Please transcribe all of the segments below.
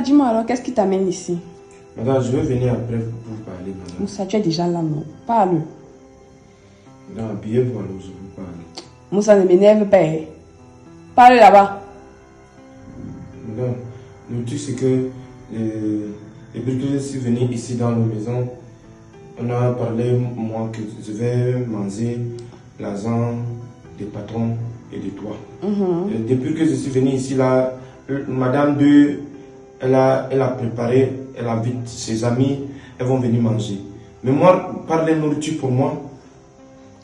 Dis-moi alors, qu'est-ce qui t'amène ici? Madame, je vais venir après pour vous parler, madame. Moussa, tu es déjà là, non? Parle. Madame, habillez-vous alors, je vous parle. Moussa, ne m'énerve pas. Parle là-bas. Madame, le truc c'est que depuis que je suis venu ici dans la maison, on a parlé, moi, que je vais manger l'argent des patrons et de toi. Et depuis que je suis venu ici, là, Madame 2, elle a préparé, elle invite ses amis, elles vont venir manger. Mais moi, par les nourritures pour moi,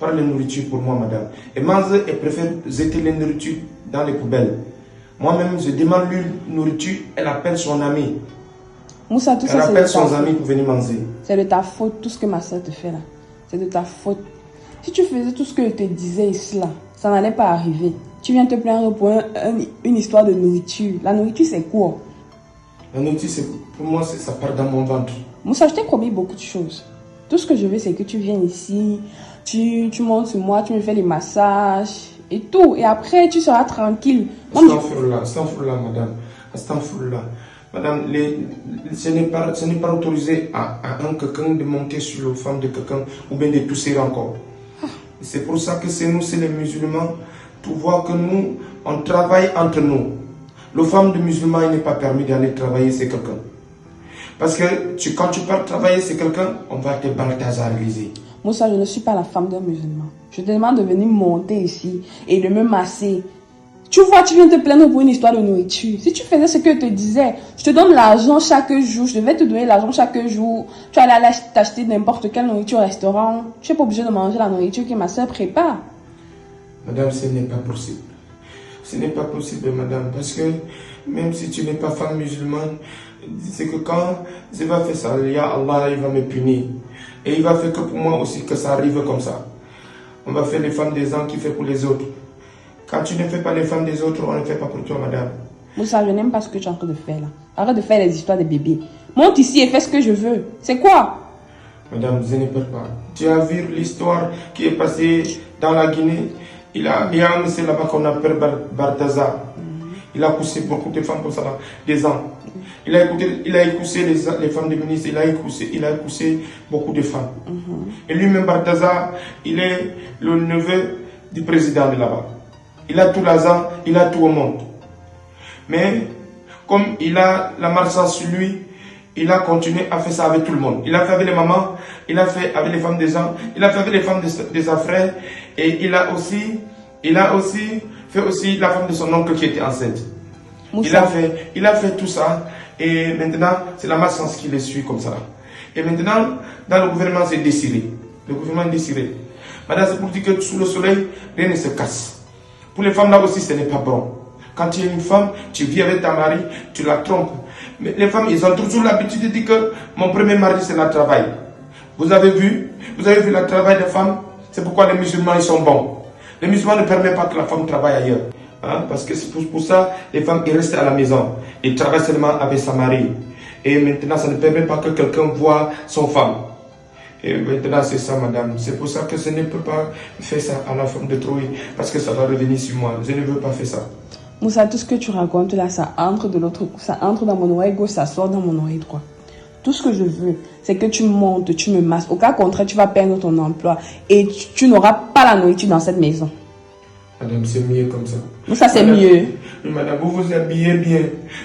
madame. Et manger, elle préfère jeter les nourritures dans les poubelles. Moi-même, je demande lui nourriture, elle appelle son ami. Moussa, tout elle ça, appelle son ami pour venir manger. C'est de ta faute, tout ce que ma soeur te fait là. C'est de ta faute. Si tu faisais tout ce que je te disais ici là, ça n'allait pas arriver. Tu viens te plaindre pour une histoire de nourriture. La nourriture, c'est quoi? La nourriture, pour moi, ça part dans mon ventre. Moussa, je t'ai promis beaucoup de choses. Tout ce que je veux, c'est que tu viennes ici, tu montes sur moi, tu me fais les massages et tout. Et après, tu seras tranquille. Astaghfirullah, madame. Astaghfirullah. Madame, ce n'est pas autorisé à quelqu'un de monter sur la femme de quelqu'un ou bien de tousser encore. C'est pour ça que c'est nous, c'est les musulmans, pour voir que nous, on travaille entre nous. Le femme de musulman, il n'est pas permis d'aller travailler chez quelqu'un. Parce que quand tu pars travailler chez quelqu'un, on va te balthazariser. Moussa, je ne suis pas la femme d'un musulman. Je te demande de venir monter ici et de me masser. Tu vois, tu viens te plaindre pour une histoire de nourriture. Si tu faisais ce que je te disais, je te donne l'argent chaque jour. Je devais te donner l'argent chaque jour. Tu allais aller t'acheter n'importe quelle nourriture au restaurant. Tu n'es pas obligé de manger la nourriture que ma soeur prépare. Madame, ce n'est pas possible. Ce n'est pas possible, madame. Parce que même si tu n'es pas femme musulmane, c'est que quand je vais faire ça, Allah, il va me punir. Et il va faire que pour moi aussi que ça arrive comme ça. On va faire les femmes des uns qui fait pour les autres. Quand tu ne fais pas les femmes des autres, on ne fait pas pour toi, madame. Moussa, je n'aime pas ce que tu es en train de faire là. Arrête de faire les histoires des bébés. Monte ici et fais ce que je veux. C'est quoi? Madame, je ne peux pas. Tu as vu l'histoire qui est passée dans la Guinée? Il y a un monsieur là-bas qu'on appelle Balthazar. Il a poussé beaucoup de femmes comme ça, là, des ans. Il a écouté les femmes de ministres, il a écouté beaucoup de femmes. Et lui-même, Balthazar, il est le neveu du président de là-bas. Il a tout l'argent, il a tout au monde. Mais, comme il a la marchandise sur lui, il a continué à faire ça avec tout le monde. Il a fait avec les mamans, il a fait avec les femmes des gens, il a fait avec les femmes de sa frère, et il a aussi fait aussi la femme de son oncle qui était enceinte. Il a fait tout ça, et maintenant, c'est la marchandise qui les suit comme ça. Et maintenant, dans le gouvernement, c'est déchiré. Le gouvernement est déchiré. Madame, c'est pour dire que sous le soleil, rien ne se casse. Pour les femmes là aussi, ce n'est pas bon. Quand tu es une femme, tu vis avec ta mari, tu la trompes. Mais les femmes, ils ont toujours l'habitude de dire que mon premier mari, c'est le travail. Vous avez vu le travail des femmes? C'est pourquoi les musulmans, ils sont bons. Les musulmans ne permettent pas que la femme travaille ailleurs. Hein? Parce que c'est pour ça, les femmes, ils restent à la maison. Ils travaillent seulement avec sa mari. Et maintenant, ça ne permet pas que quelqu'un voit son femme. Et maintenant, c'est ça, madame. C'est pour ça que je ne peux pas faire ça à la femme de Troï. Parce que ça va revenir sur moi. Je ne veux pas faire ça. Moussa, tout ce que tu racontes là, ça entre dans mon oreille gauche, ça sort dans mon oreille droite. Tout ce que je veux, c'est que tu montes, tu me masses. Au cas contraire, tu vas perdre ton emploi. Et tu n'auras pas la nourriture dans cette maison. Madame, c'est mieux comme ça. Moussa, c'est mieux. Oui, madame, vous vous habillez bien.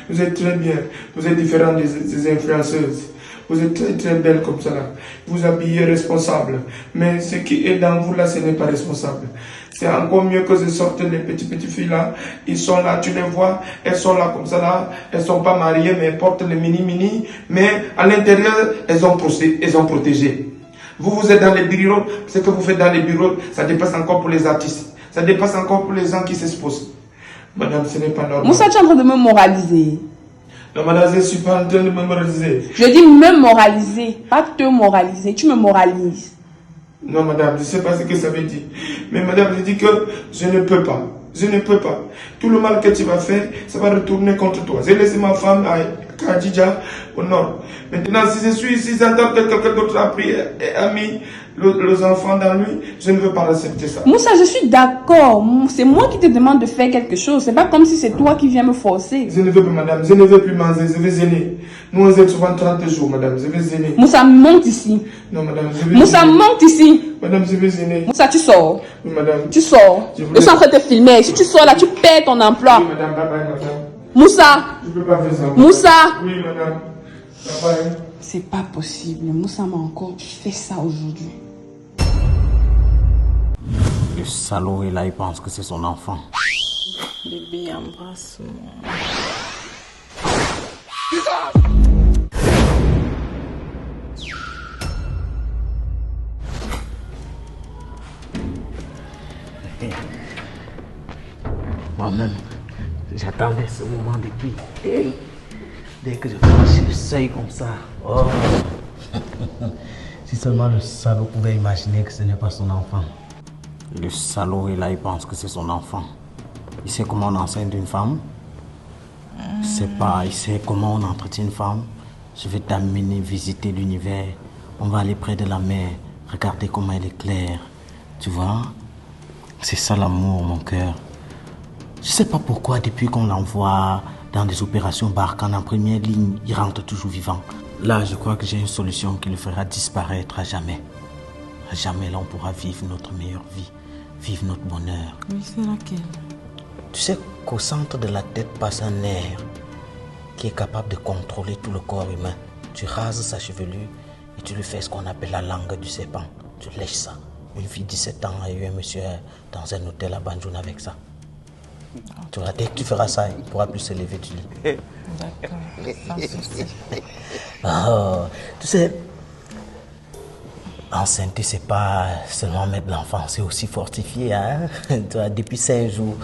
Vous êtes très bien. Vous êtes différent des influenceuses. Vous êtes très très belle comme ça là. Vous habillez responsable. Mais ce qui est dans vous là, ce n'est pas responsable. C'est encore mieux que je sorte les petites filles là. Ils sont là, tu les vois. Elles sont là comme ça là. Elles sont pas mariées, mais elles portent les mini. Mais à l'intérieur, elles ont protégé. Vous êtes dans les bureaux. Ce que vous faites dans les bureaux, ça dépasse encore pour les artistes. Ça dépasse encore pour les gens qui s'exposent. Madame, ce n'est pas normal. Moussa, tu es en train de me moraliser. Non, madame, je ne suis pas en train de me moraliser. Je dis me moraliser, pas te moraliser. Tu me moralises. Non, madame, je ne sais pas ce que ça veut dire. Mais madame, je dis que je ne peux pas. Je ne peux pas. Tout le mal que tu vas faire, ça va retourner contre toi. J'ai laissé ma femme Khadija au nord. Maintenant, si je suis ici, j'entends que quelqu'un d'autre a pris et a mis les enfants dans lui, je ne veux pas accepter ça. Moussa, je suis d'accord. C'est moi qui te demande de faire quelque chose. C'est pas comme si c'est toi qui viens me forcer. Je ne veux plus, madame. Je ne veux plus manger. Je vais zéner. Nous, on est souvent 30 jours, madame. Je vais zéner. Moussa, monte ici. Non, madame, je vais Moussa, zéner. monte ici. Madame, je vais zéner. Moussa, tu sors. Oui, madame. Tu sors. Je suis en train de te filmer. Si tu sors là, tu perds ton emploi. Oui, madame. Bye bye, madame. Moussa. Je ne peux pas faire ça. Madame. Moussa. Oui, madame. Bye bye. C'est pas possible. Moussa m'a encore fait ça aujourd'hui. Le salaud est là, il pense que c'est son enfant. Bébé, embrasse-moi. Moi-même, j'attendais ce moment depuis. Dès que je franchis le seuil comme ça. Oh. Si seulement le salaud pouvait imaginer que ce n'est pas son enfant. Le salaud est là, il pense que c'est son enfant. Il sait comment on enseigne une femme. Il sait comment on entretient une femme. Je vais t'amener visiter l'univers. On va aller près de la mer. Regardez comment elle est claire. Tu vois? C'est ça l'amour, mon cœur. Je sais pas pourquoi, depuis qu'on l'envoie dans des opérations Barkhane en première ligne, il rentre toujours vivant. Là, je crois que j'ai une solution qui le fera disparaître à jamais. À jamais, là, on pourra vivre notre meilleure vie, vivre notre bonheur. Oui, c'est laquelle? Tu sais qu'au centre de la tête passe un nerf qui est capable de contrôler tout le corps humain. Tu rases sa chevelure et tu lui fais ce qu'on appelle la langue du serpent. Tu lèches ça. Une fille de 17 ans a eu un monsieur dans un hôtel à Banjul avec ça. Tu vois, dès que tu feras ça, il ne pourra plus se lever du lit. D'accord, sans souci. Oh, tu sais, enceinte, c'est pas seulement mettre l'enfant, c'est aussi fortifier. Hein? Tu vois, depuis 5 jours,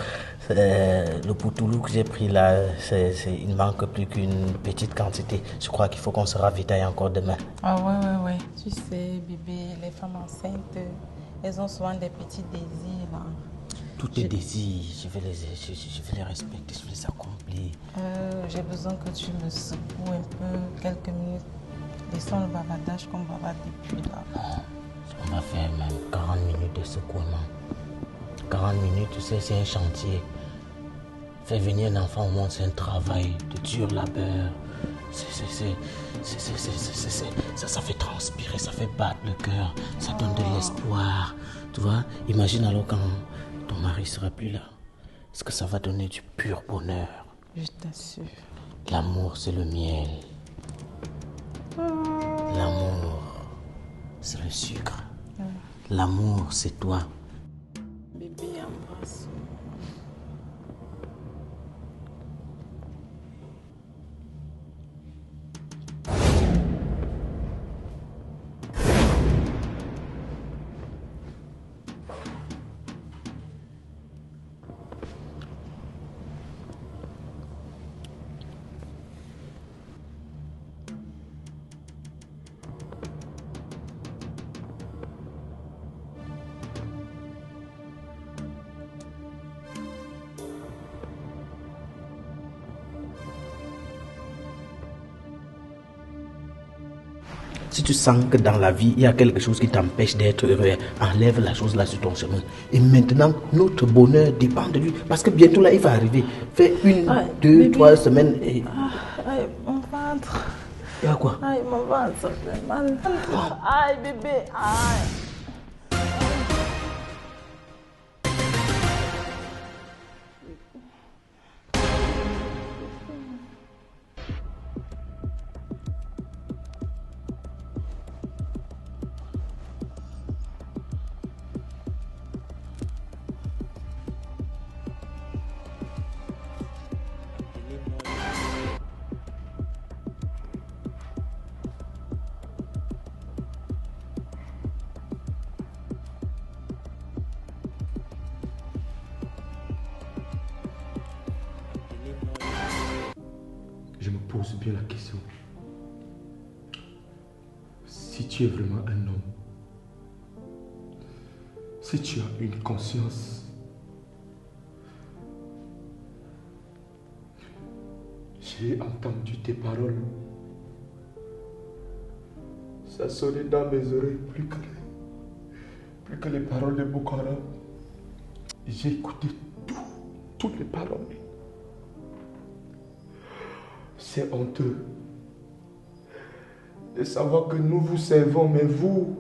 le poutoulou que j'ai pris là, il ne manque plus qu'une petite quantité. Je crois qu'il faut qu'on se ravitaille encore demain. Ah ouais. Tu sais, bébé, les femmes enceintes, elles ont souvent des petits désirs. Là. Tous tes désirs, je vais les respecter, je vais les accomplir. J'ai besoin que tu me secoues un peu, quelques minutes. Laissons le bavardage qu'on bavarde depuis là. On va faire même 40 minutes de secouement. 40 minutes, tu sais, c'est un chantier. Faire venir un enfant au monde, c'est un travail de dur labeur. Ça fait transpirer, ça fait battre le cœur, ça donne de l'espoir. Tu vois, imagine alors quand ton mari sera plus là. Est-ce que ça va donner du pur bonheur? Je t'assure. L'amour, c'est le miel. L'amour, c'est le sucre. L'amour, c'est toi. Bébé, embrasse-moi. Si tu sens que dans la vie, il y a quelque chose qui t'empêche d'être heureux, enlève la chose là sur ton chemin. Et maintenant, notre bonheur dépend de lui. Parce que bientôt là, il va arriver. Fais 1, 2, bébé. 3 semaines et... Aïe, mon ventre. Il y a quoi? Aïe, mon ventre, ça fait mal. Aïe, bébé, aïe. Je me pose bien la question. Si tu es vraiment un homme, si tu as une conscience, j'ai J'ai entendu tes paroles. Ça sonnait dans mes oreilles plus que les paroles de Boko Haram. J'ai écouté toutes les paroles. C'est honteux de savoir que nous vous servons, mais vous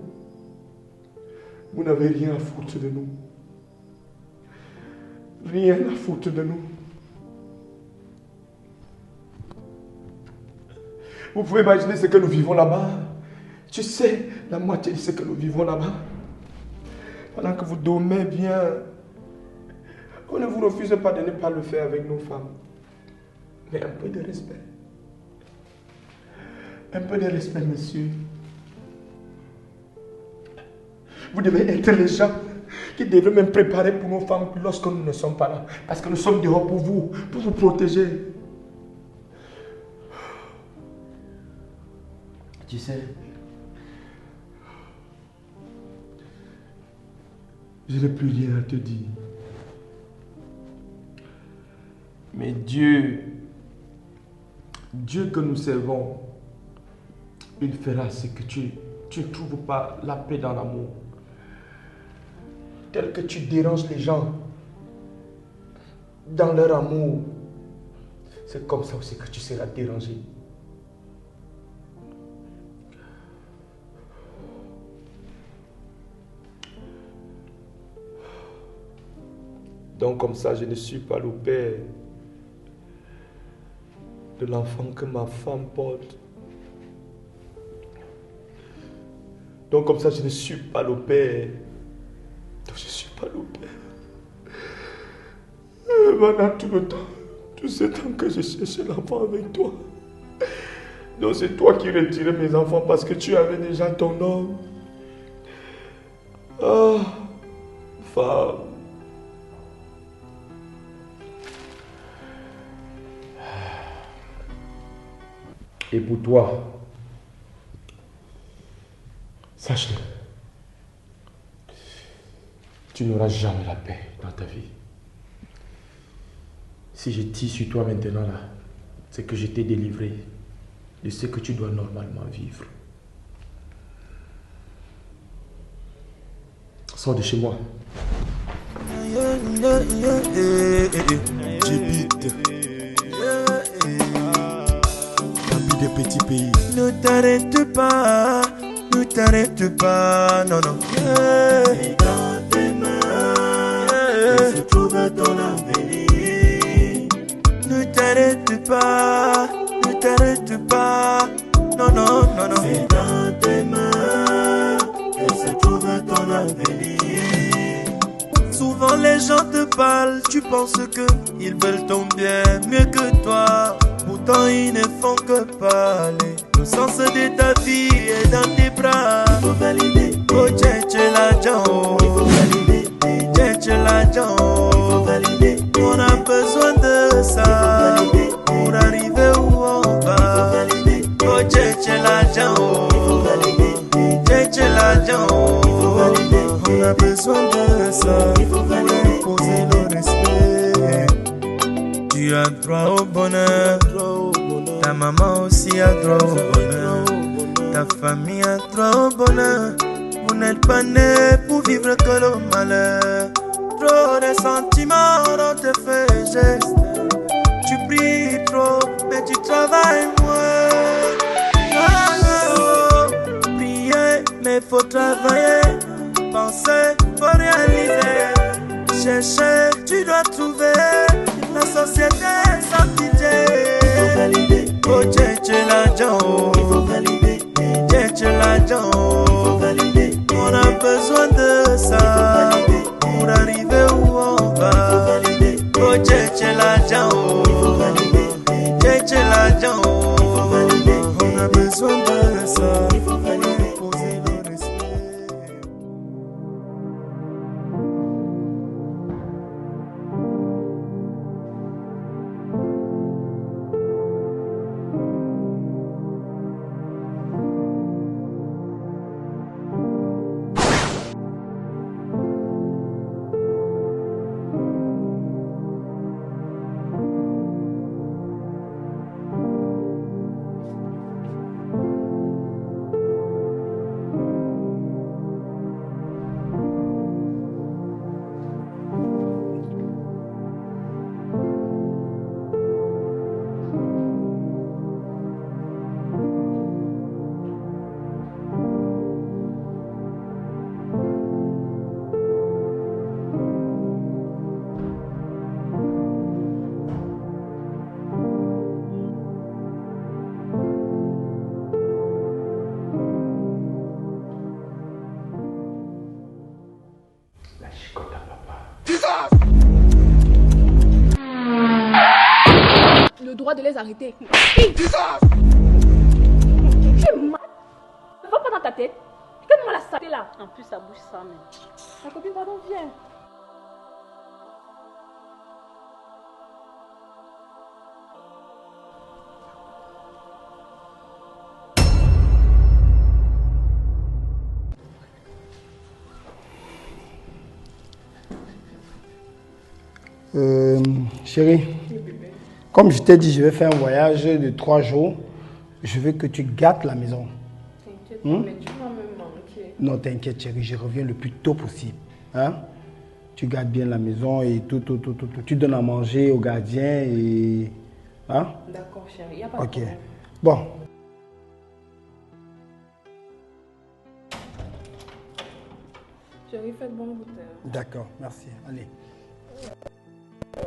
n'avez rien à foutre de nous. Rien à foutre de nous. Vous pouvez imaginer ce que nous vivons là-bas. Tu sais, la moitié de ce que nous vivons là-bas. Pendant que vous dormez bien, on ne vous refuse pas de ne pas le faire avec nos femmes. Mais un peu de respect. Un peu de respect, monsieur. Vous devez être les gens qui devraient même préparer pour nos femmes lorsque nous ne sommes pas là. Parce que nous sommes dehors pour vous protéger. Tu sais, je n'ai plus rien à te dire. Mais Dieu que nous servons, il fera ce que tu ne trouves pas la paix dans l'amour. Tel que tu déranges les gens dans leur amour, c'est comme ça aussi que tu seras dérangé. Donc comme ça, je ne suis pas le père de l'enfant que ma femme porte. Donc comme ça, je ne suis pas le père. Donc je ne suis pas le père. Pendant tout le temps, tout ce temps que je cherchais l'enfant avec toi. Donc c'est toi qui retirais mes enfants parce que tu avais déjà ton homme. Ah, femme. Et pour toi, sache-le, tu n'auras jamais la paix dans ta vie. Si je tire sur toi maintenant là, c'est que je t'ai délivré de ce que tu dois normalement vivre. Sors de chez moi. J'habite des petits pays. Ne t'arrête pas, non, non. C'est dans tes mains que se trouve ton avenir. Ne t'arrête pas, non, non, non, non. C'est dans tes mains que se trouve ton avenir. Souvent les gens te parlent, tu penses que ils veulent ton bien mieux que toi. Pourtant ils ne font que parler. Le sens de ta vie est dans tes bras. Il faut valider. Oh tche la jao. Il faut valider. Tche la jao. Il faut valider. On a besoin de ça pour arriver où on va. Oh tche la jao. Il faut valider. Tche la jao. Il faut valider. On a besoin de ça pour imposer le respect. Tu as droit au bonheur. Ta maman aussi a droit au bonheur. Ta famille a droit au bonheur. Vous n'êtes pas nés pour vivre que le malheur. Trop de sentiments on te fait geste. Tu pries trop, mais tu travailles moins. Prier, mais faut travailler. Penser, faut réaliser. Chercher, tu dois trouver. La société sans pitié. Il faut valider. Oh tche la jao. Il faut valider. Tche la jao. Il faut valider. On a besoin de ça pour arriver où on va. Oh tche la jao. Il faut valider. Tche la jao. Il faut valider. On a besoin de ça pour imposer le respect. droit de les arrêter. Qui dit ça? Tu es mal. Ne va pas dans ta tête. Donne-moi la saleté là. En plus, ça bouge ça, mais... Ma copine, pardon, viens. Chérie, comme je t'ai dit, je vais faire un voyage de 3 jours. Je veux que tu gâtes la maison. T'inquiète, mais tu vas me manquer. Non, t'inquiète, chérie, je reviens le plus tôt possible. Hein? Tu gardes bien la maison et tout. Tu donnes à manger au gardien et... Hein? D'accord, chérie, il n'y a pas de Ok. problème. Bon. Chérie, faites bon goûter. D'accord, merci. Allez.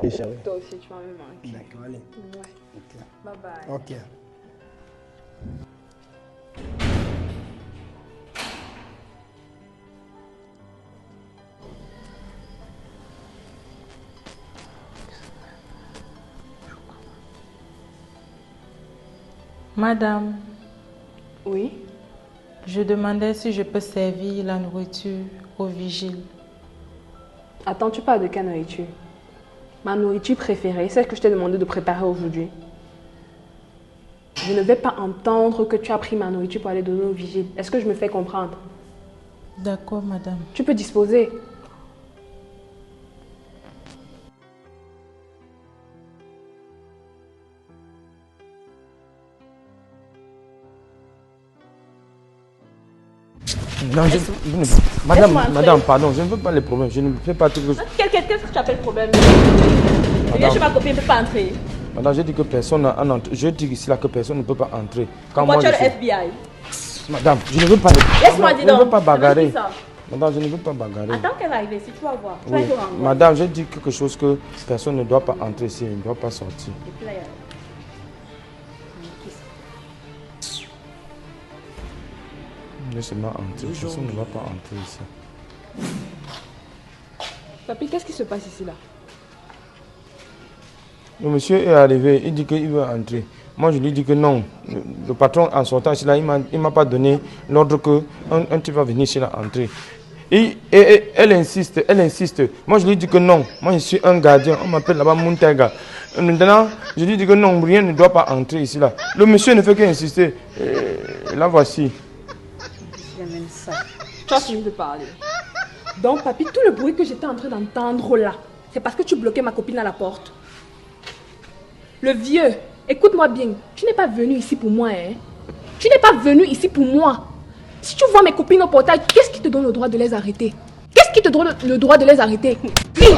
Et chérie. Toi aussi, tu vas me manquer. D'accord, allez. Ouais. Ok. Bye bye. Ok. Madame, Oui? je demandais si je peux servir la nourriture aux vigiles. Attends, tu parles de quelle nourriture? Ma nourriture préférée, celle que je t'ai demandé de préparer aujourd'hui. Je ne vais pas entendre que tu as pris ma nourriture pour aller donner aux vigiles. Est-ce que je me fais comprendre? D'accord, madame. Tu peux disposer. Non, madame, pardon, je ne veux pas les problèmes. Je ne fais pas tout que... Qu'est-ce que tu appelles problème? Je viens chez ma copine, ne peut pas entrer. Madame, je dis que personne n'a un entrée. Je dis ici là que personne ne peut pas entrer. Quand Pourquoi tu je as le suis- FBI? Madame, je ne veux pas... Laisse-moi dire Je ne veux donc. pas bagarrer. C'est ça. Madame, je ne veux pas bagarrer. Attends qu'elle va arriver, si tu vas voir. Tu vas Oui. être en angoisse. Madame, je dis quelque chose que personne ne doit pas entrer ici. Il ne doit pas sortir. Et puis là, il y a... Laissez-moi entrer. Personne ne doit pas entrer ici. Papi, qu'est-ce qui se passe ici là? Le monsieur est arrivé, il dit qu'il veut entrer. Moi, je lui dis que non. Le patron, en sortant ici, là, il ne m'a pas donné l'ordre qu'un type va venir ici, là, entrer. Et elle insiste, elle insiste. Moi, je lui dis que non. Moi, je suis un gardien. On m'appelle là-bas Muntega. Maintenant, je lui dis que non, rien ne doit pas entrer ici, là. Le monsieur ne fait qu'insister. Et là, voici. Même ça. Tu as fini de parler. Donc, papi, tout le bruit que j'étais en train d'entendre là, c'est parce que tu bloquais ma copine à la porte. Le vieux, écoute-moi bien, tu n'es pas venu ici pour moi, hein? Tu n'es pas venu ici pour moi. Si tu vois mes copines au portail, qu'est-ce qui te donne le droit de les arrêter? Qu'est-ce qui te donne le droit de les arrêter? Tu es...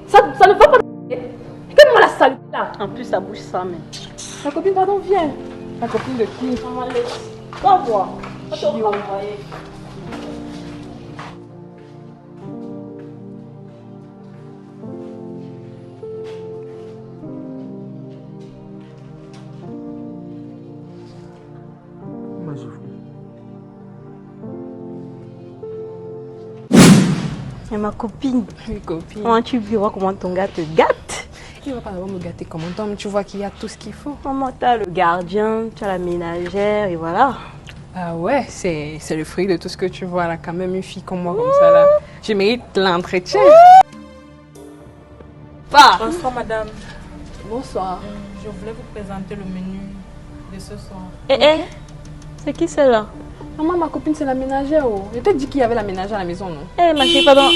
Ça ne va pas. Donne-moi la saleté là. En plus, ça bouge ça, mais... Ma copine, pardon, viens. Ma copine de qui? Maman, laisse. Va voir. Va te renvoyer. Et ma copine, Oui, copine. comment tu vois comment ton gars te gâte? Il va pas d'abord me gâter comme un homme. Tu vois qu'il y a tout ce qu'il faut. Maman, tu as le gardien, tu as la ménagère et voilà. Ah ouais, c'est le fruit de tout ce que tu vois là. Quand même une fille comme moi, comme ça là. Je mérite l'entretien. Pas. Bonsoir, madame. Bonsoir. Je voulais vous présenter le menu de ce soir. C'est qui celle-là? Maman, ma copine, c'est la ménagère. Oh. Je t'ai dit qu'il y avait la ménagère à la maison, non? Ma chérie, pardon.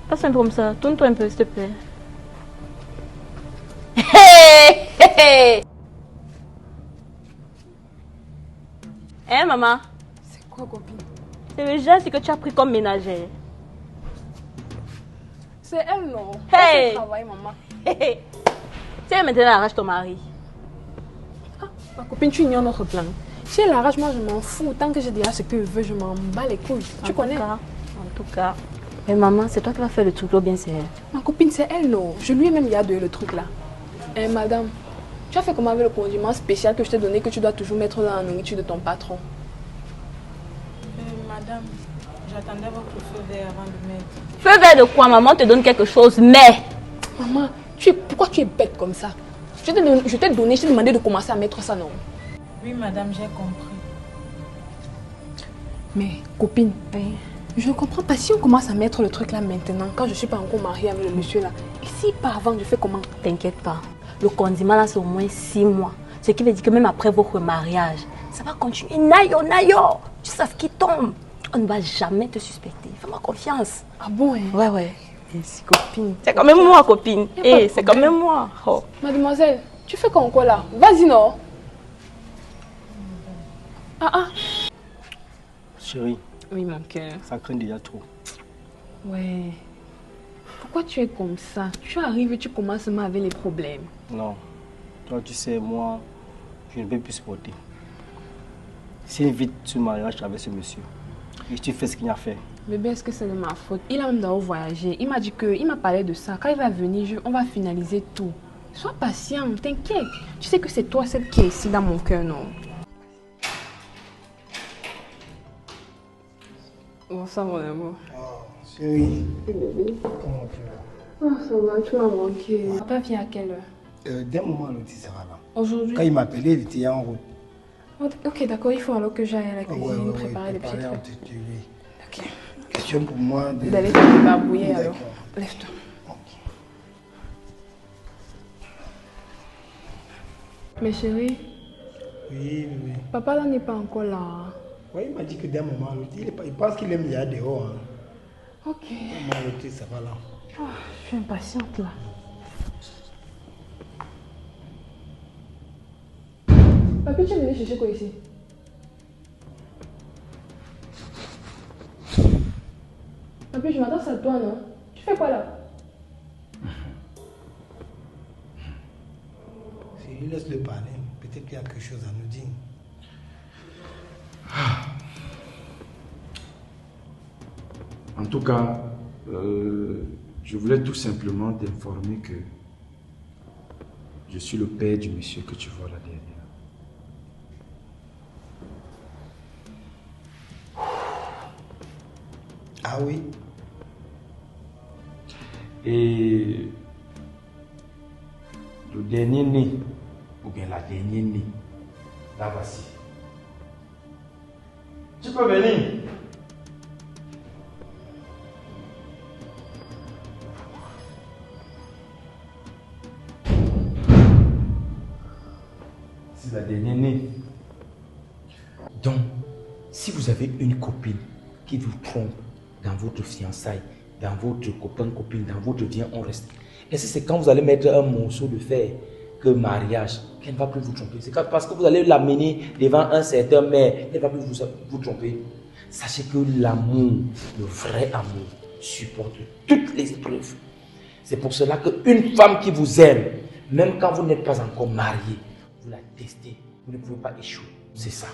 Passe un peu comme ça. Tourne-toi un peu, s'il te plaît. Maman, C'est quoi, copine? c'est le geste que tu as pris comme ménagère. C'est elle, non? Hey! Elle travaille, maman. Tiens, maintenant, arrache ton mari. Ah, ma copine, tu ignores notre plan. Si elle arrache, moi, je m'en fous. Tant que je dirai ce qu'elle veut, je m'en bats les couilles. Tu connais? En tout cas. Mais maman, c'est toi qui vas faire le truc, ou bien c'est elle? Ma copine, c'est elle, non? Je lui ai même gardé le truc là. Madame, tu as fait comment avec le condiment spécial que je t'ai donné que tu dois toujours mettre dans la nourriture de ton patron? Madame, j'attendais votre feu vert avant de mettre. Feu vert de quoi? Maman te donne quelque chose, mais Maman, pourquoi tu es bête comme ça? Je t'ai demandé de commencer à mettre ça, non? Oui, madame, j'ai compris. Mais, copine, je ne comprends pas. Si on commence à mettre le truc là maintenant, quand je ne suis pas encore mariée avec le monsieur là, et si par avant, je fais comment? T'inquiète pas. Le condiment là, c'est au moins 6 mois. Ce qui veut dire que même après votre mariage, ça va continuer. Nayo, nayo. Tu sais ce qui tombe. On ne va jamais te suspecter. Fais-moi confiance. Ah bon, hein? Ouais. Merci, copine. C'est quand même moi, copine. C'est quand même moi. Oh. Mademoiselle, tu fais quoi encore là? Vas-y, non? Chérie, Oui, mon cœur. ça craint déjà trop. Ouais. Pourquoi tu es comme ça? Tu arrives et tu commences seulement avec les problèmes. Non. Toi, tu sais, moi, je ne peux plus supporter. S'il vite ce mariage avec ce monsieur, et tu fais ce qu'il a fait. Bébé, est-ce que c'est de ma faute? Il a même d'abord voyagé. Il m'a dit que, il m'a parlé de ça. Quand il va venir, on va finaliser tout. Sois patient, t'inquiète. Tu sais que c'est toi celle qui est ici dans mon cœur, non? Bon, ça mon amour. Oh, chérie. Comment tu vas? Oh, ça va, tu m'as manqué. Papa vient à quelle heure? D'un moment, l'autre sera là. Aujourd'hui? Quand il m'appelait, il était en route. Ok, d'accord, il faut alors que j'aille à la cuisine préparer les petits trucs. Ok. Question pour moi d'aller te barbouiller alors. Lève-toi. Mais chérie. Oui. Papa là n'est pas encore là. Oui, il m'a dit que d'un moment à l'autre, il pense qu'il aime déjà dehors. Hein. Ok. D'un moment à l'autre, ça va là. Oh, je suis impatiente là. Papi, tu es venu chercher quoi ici? Papi, je m'attends à toi, non? Tu fais quoi là? Si je laisse le parler, peut-être qu'il y a quelque chose à nous dire. En tout cas, je voulais tout simplement t'informer que je suis le père du monsieur que tu vois là derrière. Ah oui? Et le dernier né, ou bien la dernière née, la voici. Tu peux venir. C'est la dernière née. Donc, si vous avez une copine qui vous trompe dans votre fiançailles, dans votre copain-copine, dans votre viens, on reste. Est-ce que c'est quand vous allez mettre un morceau de fer que mariage, qu'elle ne va plus vous tromper? C'est parce que vous allez l'amener devant un certain maire, elle ne va plus vous tromper. Sachez que l'amour, le vrai amour, supporte toutes les épreuves. C'est pour cela qu'une femme qui vous aime, même quand vous n'êtes pas encore marié, vous la testez, vous ne pouvez pas échouer. C'est ça.